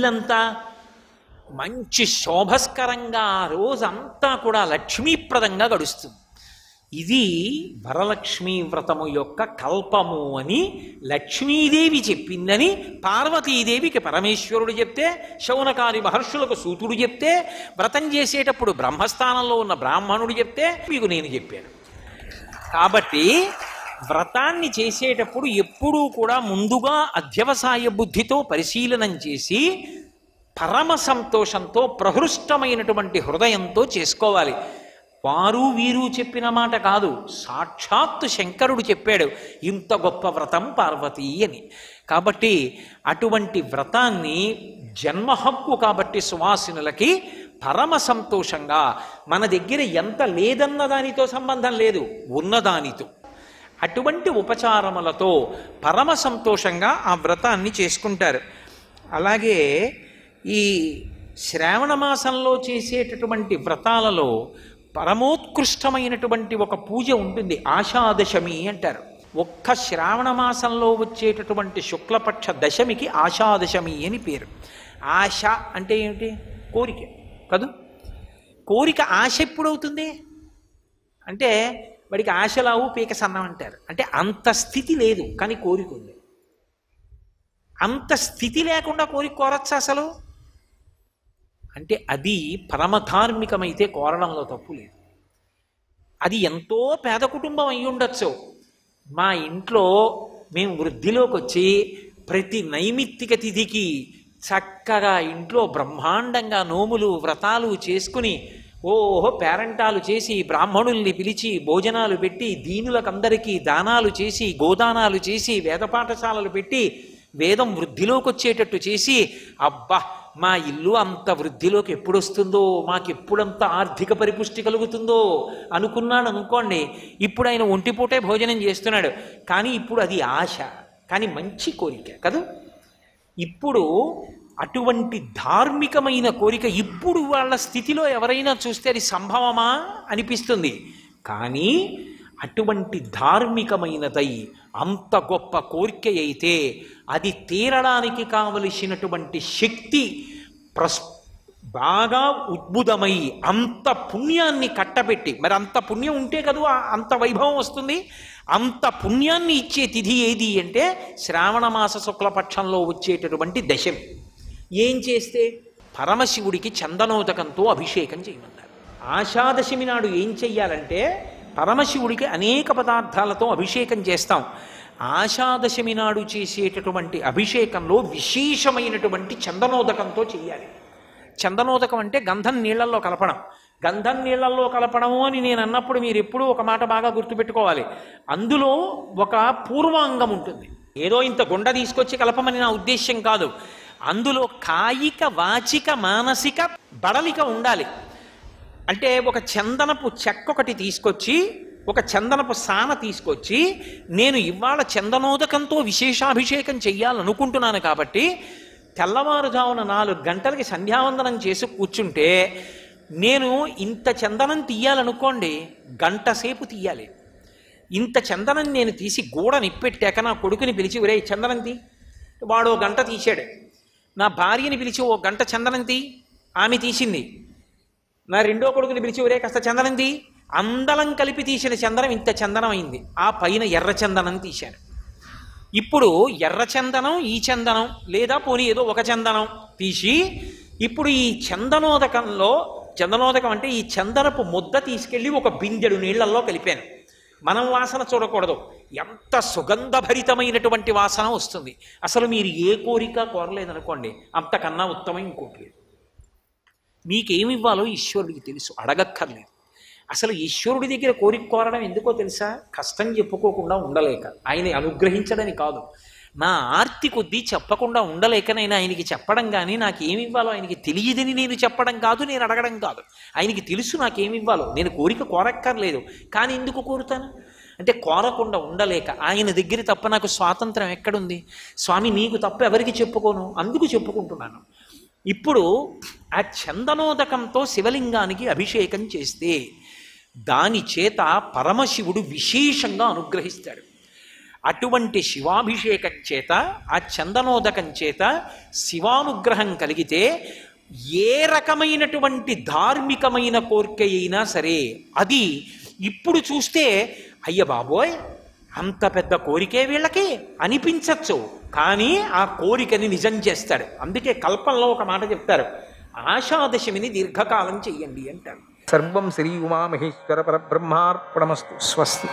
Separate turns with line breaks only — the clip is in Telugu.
ఇల్లంతా మంచి శోభస్కరంగా ఆ రోజంతా కూడా లక్ష్మీప్రదంగా గడుస్తుంది. ఇది వరలక్ష్మీ వ్రతము యొక్క కల్పము అని లక్ష్మీదేవి చెప్పిందని పార్వతీదేవికి పరమేశ్వరుడు చెప్తే, శౌనకాది మహర్షులకు సూతుడు చెప్తే, వ్రతం చేసేటప్పుడు బ్రహ్మస్థానంలో ఉన్న బ్రాహ్మణుడు చెప్తే, మీకు నేను చెప్పాను. కాబట్టి వ్రతాన్ని చేసేటప్పుడు ఎప్పుడూ కూడా ముందుగా అధ్యవసాయ బుద్ధితో పరిశీలనం చేసి పరమ సంతోషంతో ప్రహృష్టమైనటువంటి హృదయంతో చేసుకోవాలి. వారు వీరు చెప్పిన మాట కాదు, సాక్షాత్తు శంకరుడు చెప్పాడు ఇంత గొప్ప వ్రతం పార్వతీ అని. కాబట్టి అటువంటి వ్రతాన్ని జన్మహక్కు కాబట్టి సువాసినులకి పరమ సంతోషంగా, మన దగ్గర ఎంత లేదన్న దానితో సంబంధం లేదు, ఉన్నదానితో అటువంటి ఉపచారములతో పరమ సంతోషంగా ఆ వ్రతాన్ని చేసుకుంటారు. అలాగే ఈ శ్రావణ మాసంలో చేసేటటువంటి వ్రతాలలో పరమోత్కృష్టమైనటువంటి ఒక పూజ ఉంటుంది, ఆషాదశమి అంటారు. ఒక్క శ్రావణ మాసంలో వచ్చేటటువంటి శుక్లపక్ష దశమికి ఆషాదశమి అని పేరు. ఆశ అంటే ఏమిటి? కోరిక కదూ. కోరిక ఆశ ఎప్పుడవుతుంది అంటే వాడికి ఆశలావు పీక సన్నం అంటారు. అంటే అంత స్థితి లేదు, కానీ కోరిక ఉంది. అంత స్థితి లేకుండా కోరిక కోరచ్చా అసలు? అంటే అది పరమధార్మికమైతే కోరడంలో తప్పు లేదు. అది ఎంతో పేద కుటుంబం అయి ఉండొచ్చు. మా ఇంట్లో మేము వృద్ధిలోకి వచ్చి ప్రతి నైమిత్తిక తిథికి చక్కగా ఇంట్లో బ్రహ్మాండంగా నోములు వ్రతాలు చేసుకుని ఓహో పేరంటాలు చేసి బ్రాహ్మణుల్ని పిలిచి భోజనాలు పెట్టి దీనులకందరికీ దానాలు చేసి గోదానాలు చేసి వేద పాఠశాలలు పెట్టి వేదం వృద్ధిలోకి వచ్చేటట్టు చేసి, అబ్బా మా ఇల్లు అంత వృద్ధిలోకి ఎప్పుడు వస్తుందో, మాకెప్పుడంత ఆర్థిక పరిపుష్టి కలుగుతుందో అనుకున్నాడు అనుకోండి. ఇప్పుడు ఆయన ఒంటిపూటే భోజనం చేస్తున్నాడు, కానీ ఇప్పుడు అది ఆశ, కానీ మంచి కోరిక కదా. ఇప్పుడు అటువంటి ధార్మికమైన కోరిక ఇప్పుడు వాళ్ళ స్థితిలో ఎవరైనా చూస్తే అది సంభవమా అనిపిస్తుంది. కానీ అటువంటి ధార్మికమైనదై అంత గొప్ప కోరిక అయితే అది తీరడానికి కావలసినటువంటి శక్తి బాగా ఉద్భుతమై అంత పుణ్యాన్ని కట్టబెట్టి, మరి అంత పుణ్యం ఉంటే కదా అంత వైభవం వస్తుంది. అంత పుణ్యాన్ని ఇచ్చే తిథి ఏది అంటే శ్రావణ మాస శుక్లపక్షంలో వచ్చేటటువంటి దశమి. ఏం చేస్తే? పరమశివుడికి చందనోదకంతో అభిషేకం చేయమన్నారు. ఆషాదశమి నాడు ఏం చెయ్యాలంటే పరమశివుడికి అనేక పదార్థాలతో అభిషేకం చేస్తాం. ఆషాదశమి నాడు చేసేటటువంటి అభిషేకంలో విశేషమైనటువంటి చందనోదకంతో చెయ్యాలి. చందనోదకం అంటే గంధం నీళ్లలో కలపడం. గంధం నీళ్లలో కలపడము అని నేను అన్నప్పుడు మీరు ఎప్పుడూ ఒక మాట బాగా గుర్తుపెట్టుకోవాలి. అందులో ఒక పూర్వాంగం ఉంటుంది. ఏదో ఇంత గుండ తీసుకొచ్చి కలపమని నా ఉద్దేశ్యం కాదు. అందులో కాయిక వాచిక మానసిక బడలిక ఉండాలి. అంటే ఒక చందనపు చెక్క ఒకటి తీసుకొచ్చి, ఒక చందనపు సాన తీసుకొచ్చి, నేను ఇవాళ చందనోదకంతో విశేషాభిషేకం చెయ్యాలనుకుంటున్నాను కాబట్టి తెల్లవారుజామున 4 గంటలకి సంధ్యావందనం చేసి కూర్చుంటే నేను ఇంత చందనం తీయాలనుకోండి, గంట సేపు తీయాలి. ఇంత చందనం నేను తీసి గూడ నిప్పెట్టాక నా కొడుకుని పిలిచి, ఒరే చందనం తీ, వాడు 1 గంట తీశాడు. నా భార్యని పిలిచి 1 గంట చందనం తీ, ఆమె తీసింది. నా రెండో కొడుకుని పిలిచి, ఒరే కాస్త చందనం తీ, అందలం కలిపి తీసిన చందనం ఇంత చందనం అయింది. ఆ పైన ఎర్ర చందనం తీశాను. ఇప్పుడు ఎర్ర చందనం, ఈ చందనం, లేదా పోనీ ఏదో ఒక చందనం తీసి, ఇప్పుడు ఈ చందనోదకంలో, చందనోదకం అంటే ఈ చందనపు ముద్ద తీసుకెళ్ళి ఒక బిందెడు నీళ్లలో కలిపాను. మనం వాసన చూడకూడదు, ఎంత సుగంధభరితమైనటువంటి వాసన వస్తుంది. అసలు మీరు ఏ కోరిక కోరలేదనుకోండి, అంతకన్నా ఉత్తమం ఇంకోటి లేదు. మీకేమివ్వాలో ఈశ్వరుడికి తెలుసు, అడగక్కర్లేదు. అసలు ఈశ్వరుడి దగ్గర కోరిక కోరడం ఎందుకో తెలుసా? కష్టం చెప్పుకోకుండా ఉండలేక, ఆయన అనుగ్రహించడని కాదు, నా ఆర్తి కొద్దీ చెప్పకుండా ఉండలేకనైనా ఆయనకి చెప్పడం. కానీ నాకేమివ్వాలో ఆయనకి తెలియదని నేను చెప్పడం కాదు, నేను అడగడం కాదు. ఆయనకి తెలుసు నాకేమివ్వాలో. నేను కోరిక కోరక్కర్లేదు, కానీ ఎందుకు కోరుతాను అంటే కోరకుండా ఉండలేక. ఆయన దగ్గర తప్ప నాకు స్వాతంత్రం ఎక్కడుంది? స్వామి నీకు తప్ప ఎవరికి చెప్పుకోను, అందుకు చెప్పుకుంటున్నాను. ఇప్పుడు ఆ చందనోదకంతో శివలింగానికి అభిషేకం చేస్తే దాని చేత పరమశివుడు విశేషంగా అనుగ్రహిస్తాడు. అటువంటి శివాభిషేకం చేత ఆ చందనోదకం చేత శివానుగ్రహం కలిగితే ఏ రకమైనటువంటి ధార్మికమైన కోరిక అయినా సరే అది ఇప్పుడు చూస్తే అయ్య బాబోయ్ అంత పెద్ద కోరికే వీళ్ళకి అనిపించచ్చు, కానీ ఆ కోరికని నిజం చేస్తాడు. అందుకే కల్పంలో ఒక మాట చెప్తారు, ఆషాదశమిని దీర్ఘకాలం చెయ్యండి అంటారు. సర్వం శ్రీ ఉమామహేశ్వర పరబ్రహ్మార్పణమస్తు. స్వస్తి.